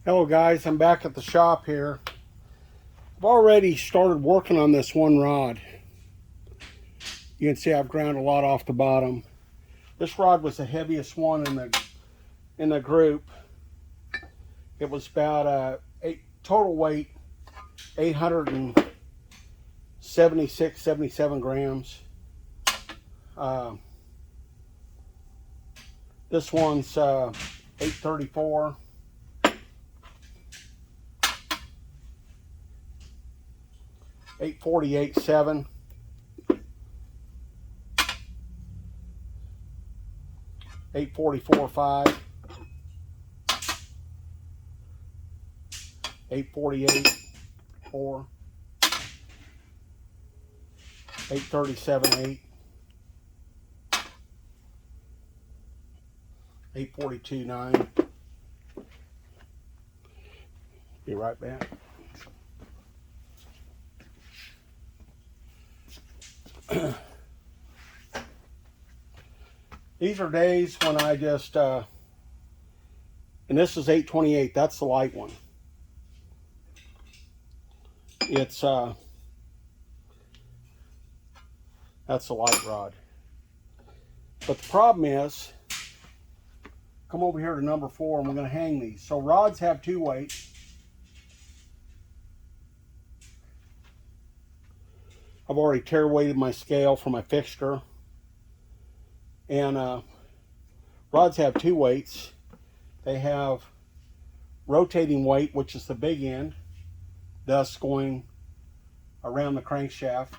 Hello guys, I'm back at the shop here. I've already started working on this one rod. You can see I've ground a lot off the bottom. This rod was the heaviest one in the group. It was about total weight 876, 77 grams. This one's 834. 848.7. 844.5. 848.4. 837.8. 842.9. Be right back. These are days when I just, and this is 828, that's the light one. It's, that's the light rod. But the problem is, come over here to number 4 and we're going to hang these. So rods have 2 weights. I've already tear weighted my scale for my fixture. And rods have 2 weights. They have rotating weight, which is the big end, thus going around the crankshaft,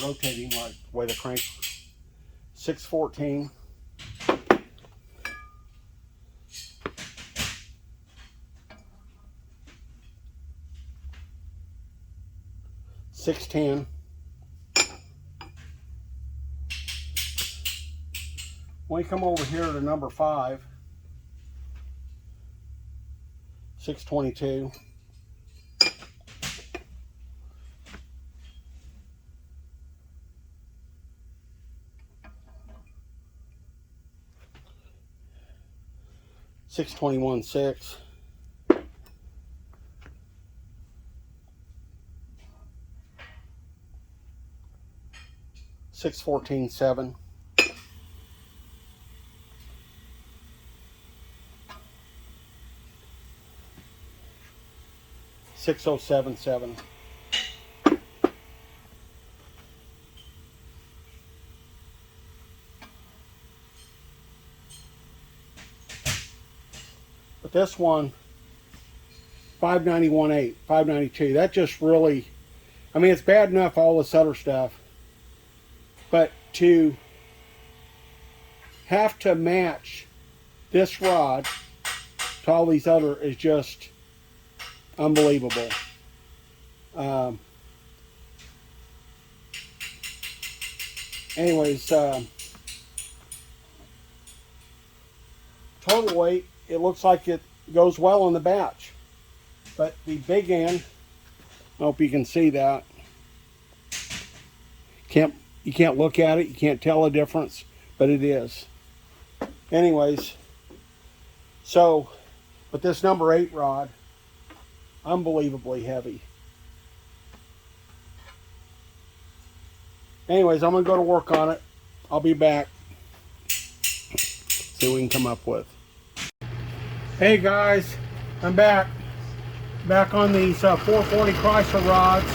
rotating like the way the crank. 614. $610. When we come over here to number 5, 622. $621.6. $614.7. $607.7. But this one, 591.8, 592. That just really, I mean, it's bad enough all this other stuff, but to have to match this rod to all these other is just unbelievable. Anyways, total weight, it looks like it goes well in the batch, but the big end, I hope you can see that. You can't look at it, you can't tell the difference, but it is. Anyways, so, but this number 8 rod, unbelievably heavy. Anyways, I'm going to go to work on it. I'll be back. See what we can come up with. Hey guys, I'm back. Back on these 440 Chrysler rods.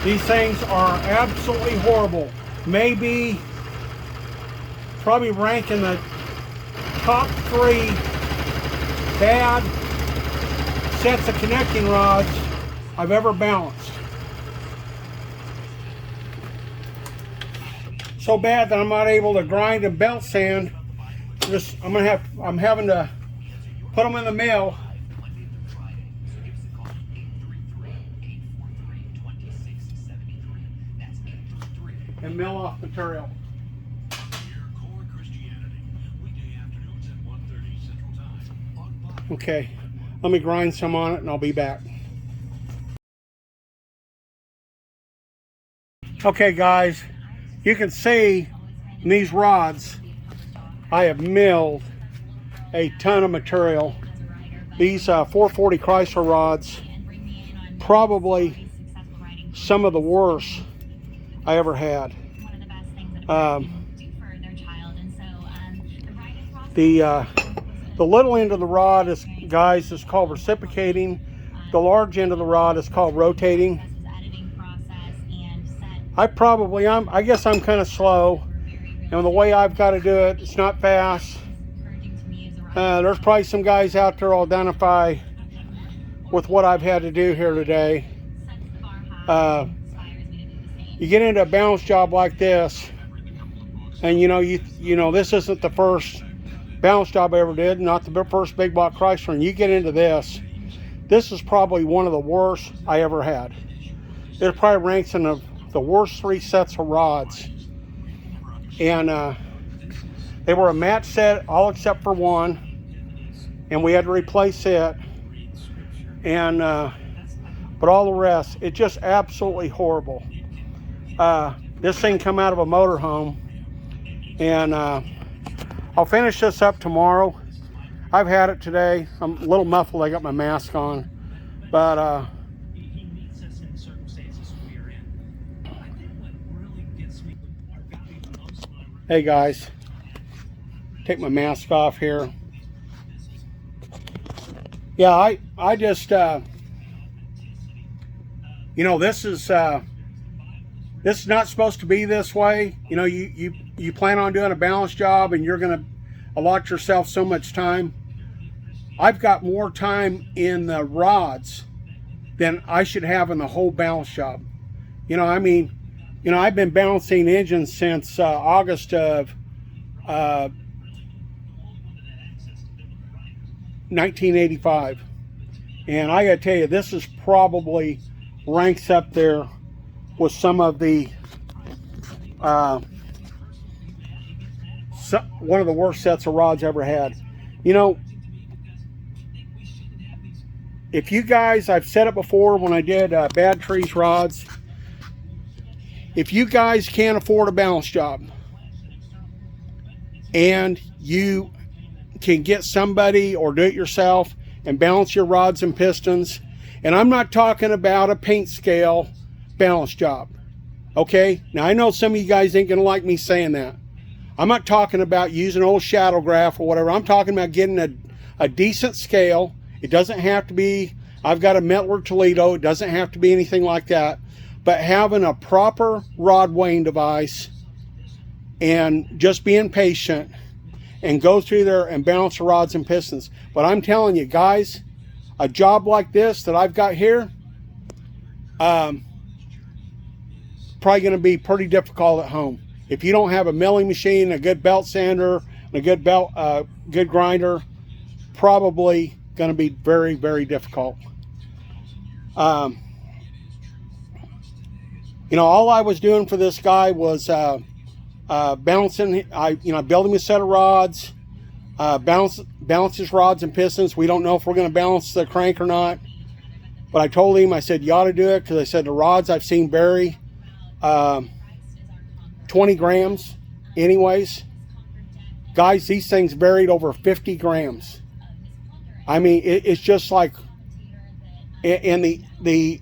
These things are absolutely horrible. Maybe, probably rank in the top 3 bad sets of connecting rods I've ever balanced. So bad that I'm not able to grind and belt sand. I'm having to put them in the mill and mill off material. Okay, let me grind some on it and I'll be back. Okay guys, you can see in these rods I have milled a ton of material. These 440 Chrysler rods, probably some of the worst I ever had. The little end of the rod is, guys, is called reciprocating. The large end of the rod is called rotating. I guess I'm kind of slow, and the way I've got to do it, it's not fast. There's probably some guys out there will identify with what I've had to do here today. You get into a balance job like this, and you know this isn't the first balance job I ever did, not the first big block Chrysler, and you get into this is probably one of the worst I ever had. It probably ranks in the worst 3 sets of rods, and they were a match set, all except for one, and we had to replace it, and but all the rest, it's just absolutely horrible. This thing come out of a motorhome, and I'll finish this up tomorrow. I've had it today. I'm a little muffled, I got my mask on, but hey guys, take my mask off here. Yeah, I just you know, this is not supposed to be this way. You know, you plan on doing a balance job and you're gonna allot yourself so much time. I've got more time in the rods than I should have in the whole balance job. You know, I mean, you know, I've been balancing engines since August of 1985, and I gotta tell you, this is probably ranks up there with some of the one of the worst sets of rods I ever had. You know, if you guys, I've said it before when I did Bad Trees rods, if you guys can't afford a balance job and you can get somebody or do it yourself and balance your rods and pistons, and I'm not talking about a paint scale balance job, okay? Now I know some of you guys ain't gonna like me saying that. I'm not talking about using old shadow graph or whatever. I'm talking about getting a decent scale. It doesn't have to be, I've got a Mettler Toledo, it doesn't have to be anything like that, but having a proper rod weighing device and just being patient and go through there and balance the rods and pistons. But I'm telling you guys, a job like this that I've got here, probably going to be pretty difficult at home. If you don't have a milling machine, a good belt sander, and a good good grinder, probably going to be very, very difficult. You know, all I was doing for this guy was balancing. I built him a set of rods, balance his rods and pistons. We don't know if we're going to balance the crank or not, but I told him, I said, you ought to do it, because I said the rods I've seen bury 20 grams anyways. Guys, these things buried over 50 grams. I mean, it's just like, and the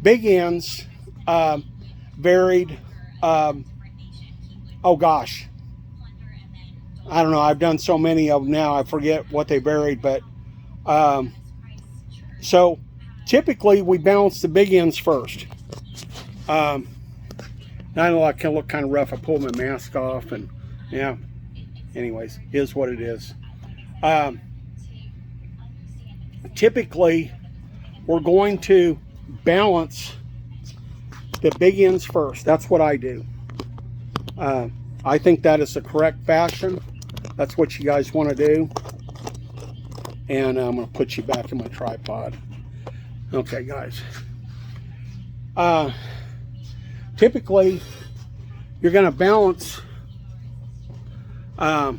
big ends buried, oh gosh, I don't know, I've done so many of them now, I forget what they buried, but so typically we balance the big ends first. I know I can look kind of rough. I pulled my mask off, and yeah, anyways, is what it is. Typically we're going to balance the big ends first. That's what I do. I think that is the correct fashion. That's what you guys want to do. And I'm going to put you back in my tripod. Okay, guys. Typically, you're going to balance the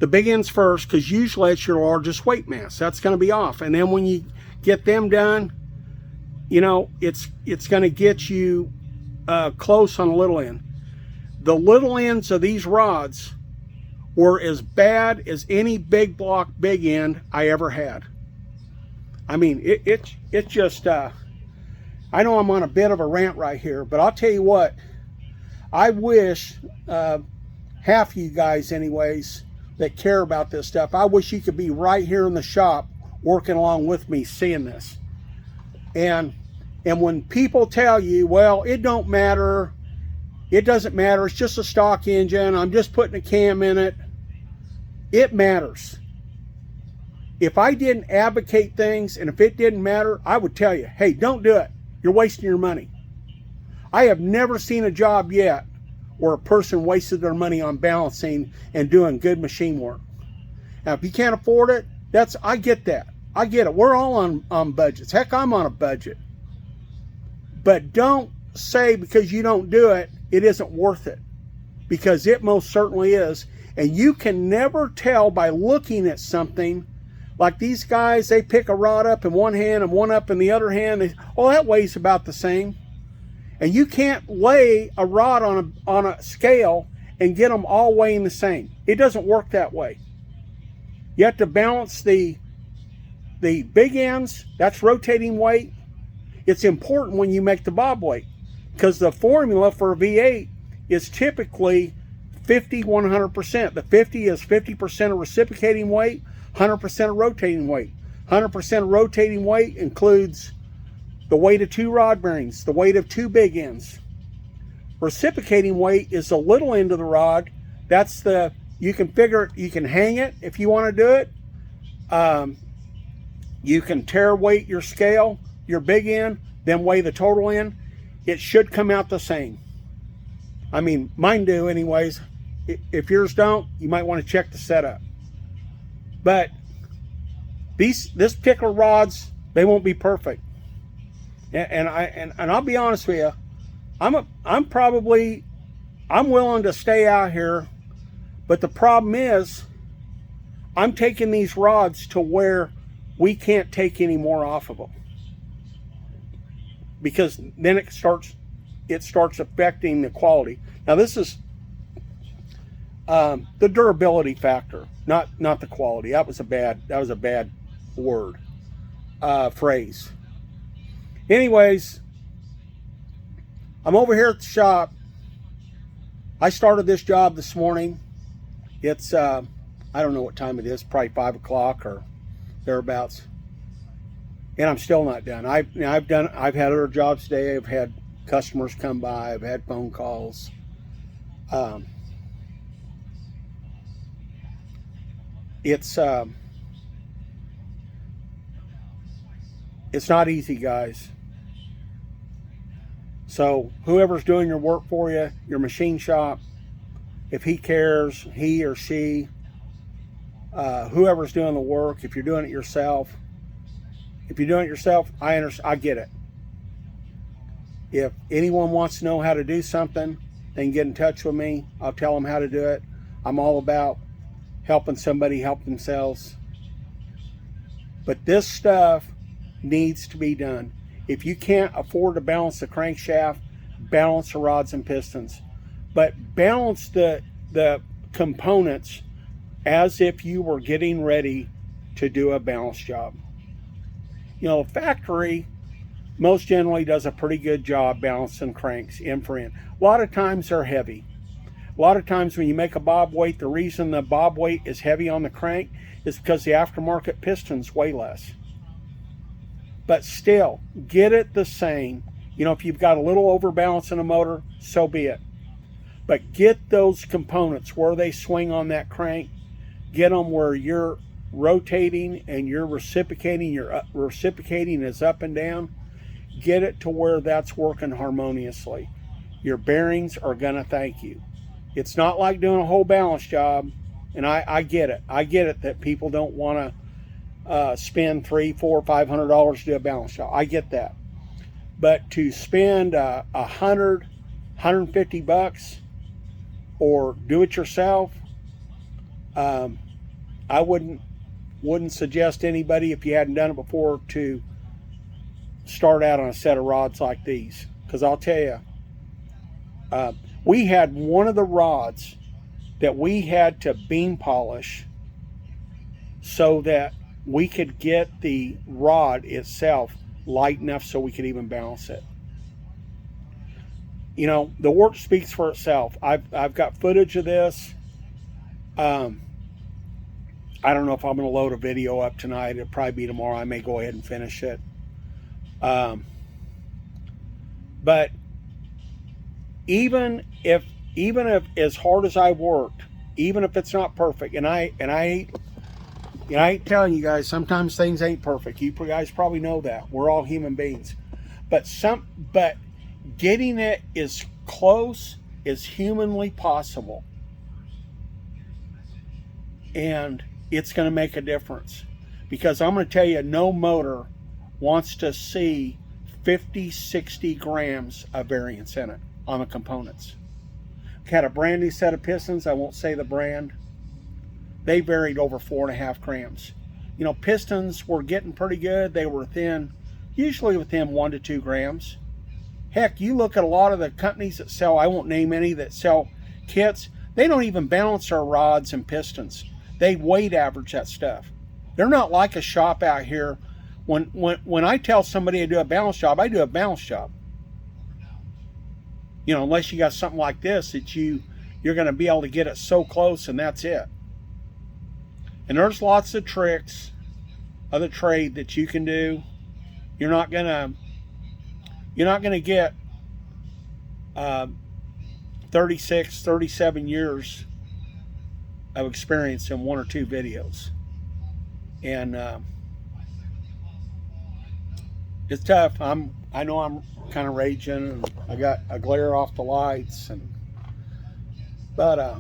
big ends first, because usually it's your largest weight mass. That's going to be off. And then when you get them done, you know, it's going to get you close on the little end. The little ends of these rods were as bad as any big block, big end I ever had. I mean, it's just, I know I'm on a bit of a rant right here, but I'll tell you what, I wish, half of you guys anyways, that care about this stuff, I wish you could be right here in the shop working along with me seeing this. And when people tell you, well, it don't matter, it doesn't matter, it's just a stock engine, I'm just putting a cam in it, it matters. If I didn't advocate things and if it didn't matter, I would tell you, hey, don't do it. You're wasting your money. I have never seen a job yet where a person wasted their money on balancing and doing good machine work. Now, if you can't afford it, I get that. I get it. We're all on budgets. Heck, I'm on a budget. But don't say because you don't do it, it isn't worth it. Because it most certainly is. And you can never tell by looking at something. Like these guys, they pick a rod up in one hand and one up in the other hand. Oh, that weighs about the same. And you can't lay a rod on a scale and get them all weighing the same. It doesn't work that way. You have to balance the big ends, that's rotating weight. It's important when you make the bob weight because the formula for a V8 is typically 50-100%. The 50 is 50% of reciprocating weight, 100% of rotating weight. 100% of rotating weight includes the weight of 2 rod bearings, the weight of 2 big ends. Reciprocating weight is the little end of the rod. That's you can figure, you can hang it if you want to do it. You can tare weight your scale, your big end, then weigh the total end. It should come out the same. I mean, mine do anyways. If yours don't, you might want to check the setup. But this particular rods, they won't be perfect. And I'll be honest with you, I'm willing to stay out here, but the problem is I'm taking these rods to where we can't take any more off of them. Because then it starts affecting the quality. Now this is the durability factor, not the quality. That was a bad word, phrase. Anyways, I'm over here at the shop. I started this job this morning. It's I don't know what time it is, probably 5 o'clock or thereabouts. And I'm still not done. I've had other jobs today. I've had customers come by. I've had phone calls. It's not easy, guys. So whoever's doing your work for you, your machine shop, if he cares, he or she, whoever's doing the work, if you're doing it yourself, I get it. If anyone wants to know how to do something, they can get in touch with me. I'll tell them how to do it. I'm all about helping somebody help themselves. But this stuff needs to be done. If you can't afford to balance the crankshaft, balance the rods and pistons. But balance the components as if you were getting ready to do a balance job. You know, the factory most generally does a pretty good job balancing cranks end for end. A lot of times they're heavy. A lot of times when you make a bob weight, the reason the bob weight is heavy on the crank is because the aftermarket pistons weigh less. But still, get it the same. You know, if you've got a little overbalance in a motor, so be it. But get those components where they swing on that crank. Get them where you're rotating and you're reciprocating. Your reciprocating is up and down. Get it to where that's working harmoniously. Your bearings are going to thank you. It's not like doing a whole balance job. And I get it. I get it that people don't want to spend $300, $400, $500 to do a balance job. I get that. But to spend $100, $150 or do it yourself, I wouldn't suggest anybody, if you hadn't done it before, to start out on a set of rods like these. Because I'll tell you, we had one of the rods that we had to beam polish so that we could get the rod itself light enough so we could even balance it. You know, the work speaks for itself. I've got footage of this. I don't know if I'm going to load a video up tonight. It'll probably be tomorrow. I may go ahead and finish it. But even if as hard as I worked, even if it's not perfect, and I ain't telling you guys, sometimes things ain't perfect. You guys probably know that. We're all human beings. But getting it as close as humanly possible, and it's going to make a difference. Because I'm going to tell you, no motor wants to see 50, 60 grams of variance in it on the components. Had a brand new set of pistons. I won't say the brand. They varied over 4.5 grams. You know, pistons were getting pretty good. They were usually within 1 to 2 grams. Heck, you look at a lot of the companies that sell, I won't name any, that sell kits, they don't even balance their rods and pistons. They weight average that stuff. They're not like a shop out here. When I tell somebody to do a balance job, I do a balance job. You know, unless you got something like this that you're going to be able to get it so close and that's it. And there's lots of tricks of the trade that you can do. You're not gonna get 36, 37 years of experience in 1 or 2 videos. And it's tough. I know I'm kind of raging, and I got a glare off the lights, but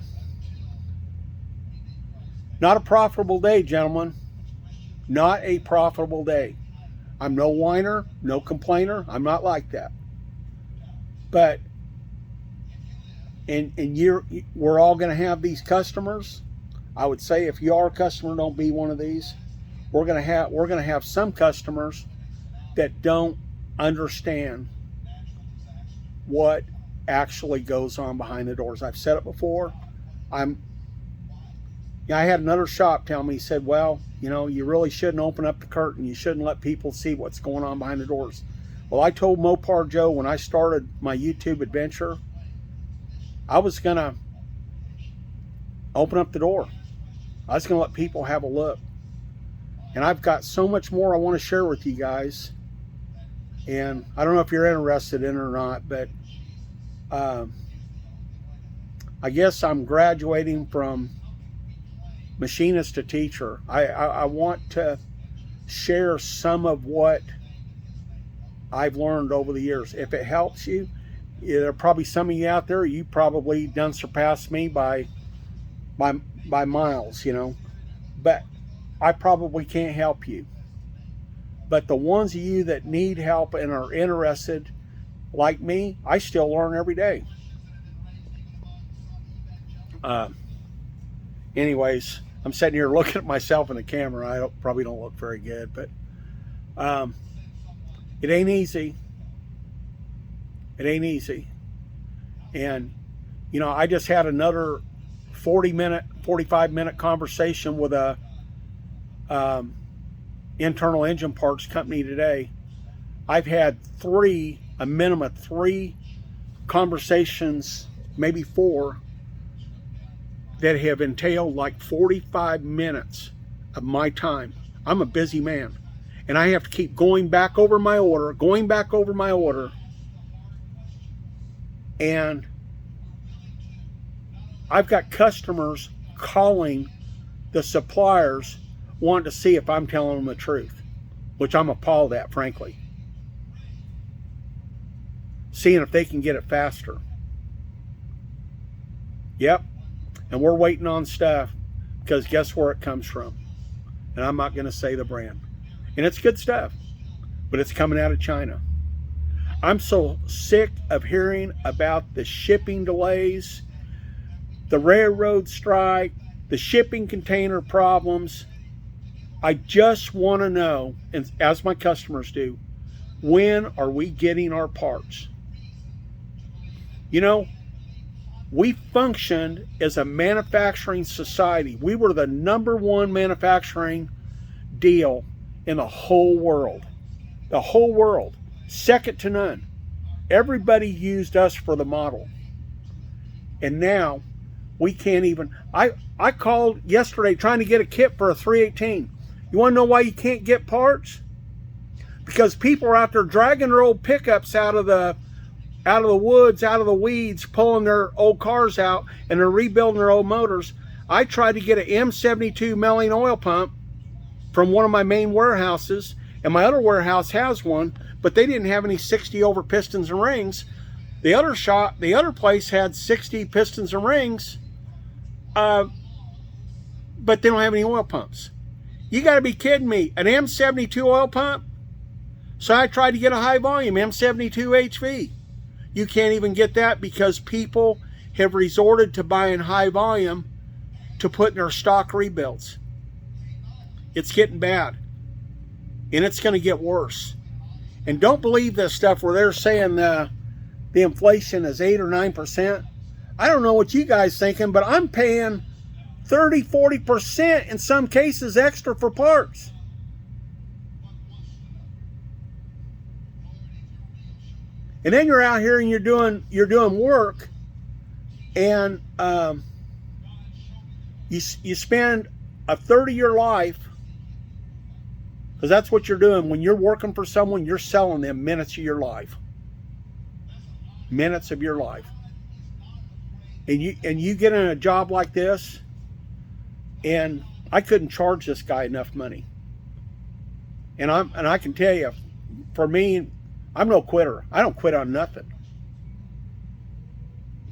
not a profitable day, gentlemen. Not a profitable day. I'm no whiner, no complainer. I'm not like that. But we're all going to have these customers. I would say if you are a customer, don't be one of these. We're going to have some customers that don't understand what actually goes on behind the doors. I've said it before. I had another shop tell me, he said, well, you know, you really shouldn't open up the curtain. You shouldn't let people see what's going on behind the doors. Well, I told Mopar Joe when I started my YouTube adventure, I was going to open up the door. I was going to let people have a look. And I've got so much more I want to share with you guys. And I don't know if you're interested in it or not, but I guess I'm graduating from machinist to teacher. I want to share some of what I've learned over the years. If it helps you, there are probably some of you out there, you probably done surpassed me by miles, you know. But I probably can't help you. But the ones of you that need help and are interested, like me, I still learn every day. Anyways, I'm sitting here looking at myself in the camera. I probably don't look very good, but it ain't easy. It ain't easy. And, you know, I just had another 45-minute conversation with a internal engine parts company today. I've had a minimum of 3 conversations, maybe 4, that have entailed like 45 minutes of my time. I'm a busy man, and I have to keep going back over my order, and I've got customers calling the suppliers wanting to see if I'm telling them the truth, which I'm appalled at, frankly. Seeing if they can get it faster. Yep. And we're waiting on stuff because guess where it comes from? And I'm not going to say the brand. And it's good stuff, but it's coming out of China. I'm so sick of hearing about the shipping delays, the railroad strike, the shipping container problems. I just want to know, and as my customers do, when are we getting our parts? You know, We functioned as a manufacturing society. We were the #1 manufacturing deal in the whole world. The whole world. Second to none. Everybody used us for the model. And now we can't even. I called yesterday trying to get a kit for a 318. You want to know why you can't get parts? Because people are out there dragging their old pickups out of the woods, out of the weeds, pulling their old cars out, and they're rebuilding their old motors. I tried to get an M72 Melling oil pump from one of my main warehouses, and my other warehouse has one, but they didn't have any 60 over pistons and rings. The other place had 60 pistons and rings, but they don't have any oil pumps. You got to be kidding me! An M72 oil pump? So I tried to get a high volume M72 HV. You can't even get that because people have resorted to buying high volume to put in their stock rebuilds. It's getting bad, and it's going to get worse. And don't believe this stuff where they're saying the inflation is 8 or 9%. I don't know what you guys thinking, but I'm paying 30, 40% in some cases extra for parts. And then you're out here and you're doing work, and you spend a 30-year life, because that's what you're doing. When you're working for someone, you're selling them minutes of your life. Minutes of your life. And you get in a job like this, and I couldn't charge this guy enough money. And I can tell you, for me, I'm no quitter. I don't quit on nothing.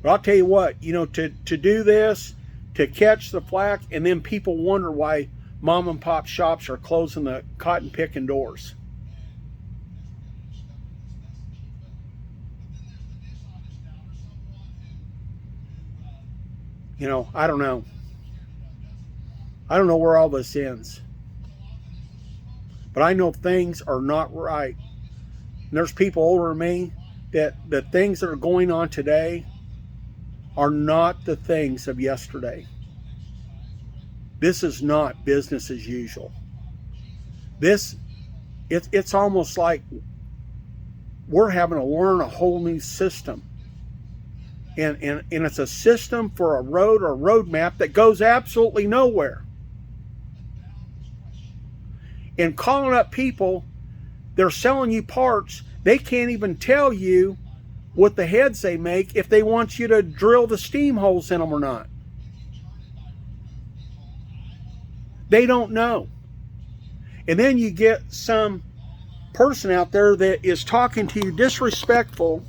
But I'll tell you what, to do this, to catch the flack, and then people wonder why mom and pop shops are closing the cotton picking doors. I don't know. I don't know where all this ends. But I know things are not right. And there's people older than me that the things that are going on today are not the things of yesterday. This is not business as usual. It's almost like we're having to learn a whole new system. And it's a system for a road or roadmap that goes absolutely nowhere. And calling up people, they're selling you parts. They can't even tell you what the heads they make, if they want you to drill the steam holes in them or not. They don't know. And then you get some person out there that is talking to you disrespectful.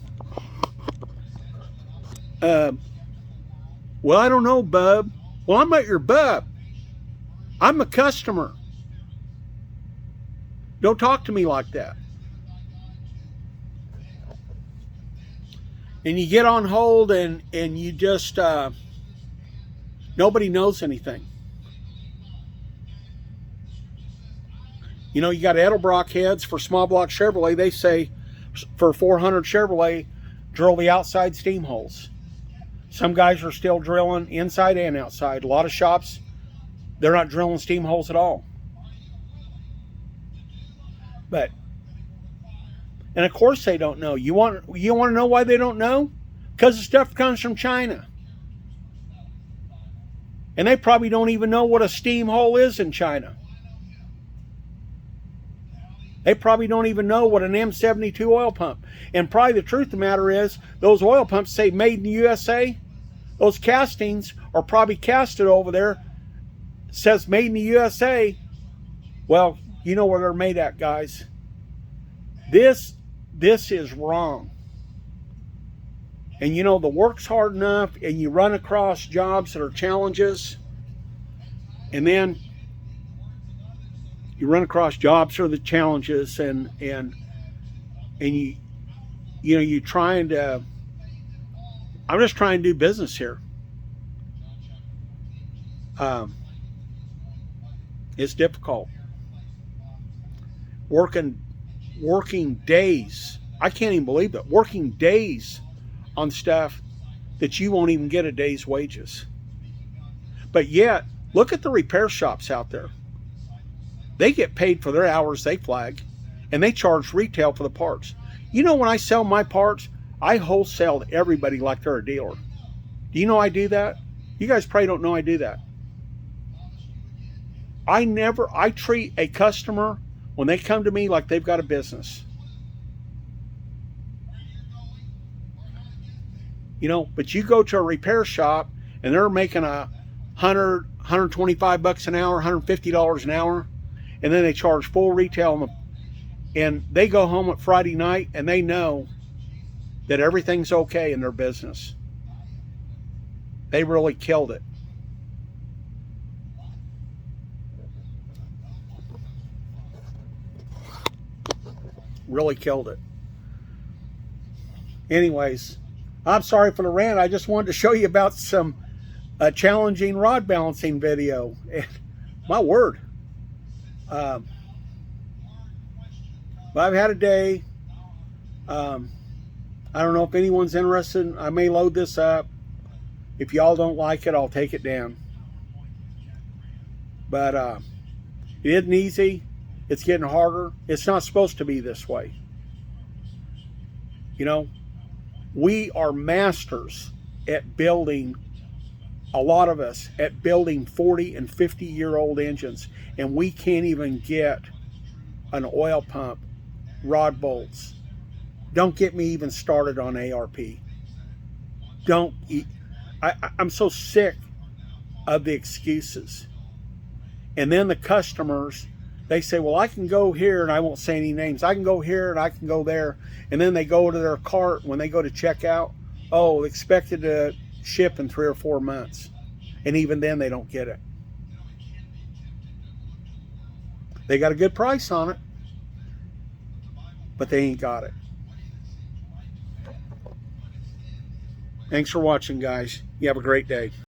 Well, I don't know, bub. Well, I'm not your bub. I'm a customer. Don't talk to me like that. And you get on hold and you just, nobody knows anything. You got Edelbrock heads for small block Chevrolet. They say for 400 Chevrolet, drill the outside steam holes. Some guys are still drilling inside and outside. A lot of shops, they're not drilling steam holes at all. And of course they don't know. You want to know why they don't know? Because the stuff comes from China. And they probably don't even know what a steam hole is in China. They probably don't even know what an M72 oil pump. And probably the truth of the matter is, those oil pumps say made in the USA. Those castings are probably casted over there. Says made in the USA. Well, you know where they're made at, guys. This is wrong. And the work's hard enough, and you run across jobs that are challenges, and then you run across jobs that are the challenges, and you trying to. I'm just trying to do business here. It's difficult. Working days. I can't even believe it. Working days on stuff that you won't even get a day's wages. But yet, look at the repair shops out there. They get paid for their hours they flag, and they charge retail for the parts. You know, when I sell my parts, I wholesale to everybody like they're a dealer. Do you know I do that? You guys probably don't know I do that. I treat a customer when they come to me like they've got a business. You know, but you go to a repair shop and they're making $125 an hour, $150 an hour, and then they charge full retail, and they go home at Friday night and they know that everything's okay in their business. They really killed it. Really killed it. Anyways, I'm sorry for the rant. I just wanted to show you about some challenging rod balancing video. My word. But I've had a day. I don't know if anyone's interested. I may load this up. If y'all don't like it, I'll take it down. But it isn't easy. It's getting harder. It's not supposed to be this way. You know, we are masters at building, a lot of us, at building 40 and 50-year-old engines, and we can't even get an oil pump, rod bolts. Don't get me even started on ARP. I'm so sick of the excuses. And then the customers, they say, well, I can go here, and I won't say any names. I can go here and I can go there. And then they go to their cart when they go to check out. Oh, expected to ship in 3 or 4 months. And even then they don't get it. They got a good price on it, but they ain't got it. Thanks for watching, guys. You have a great day.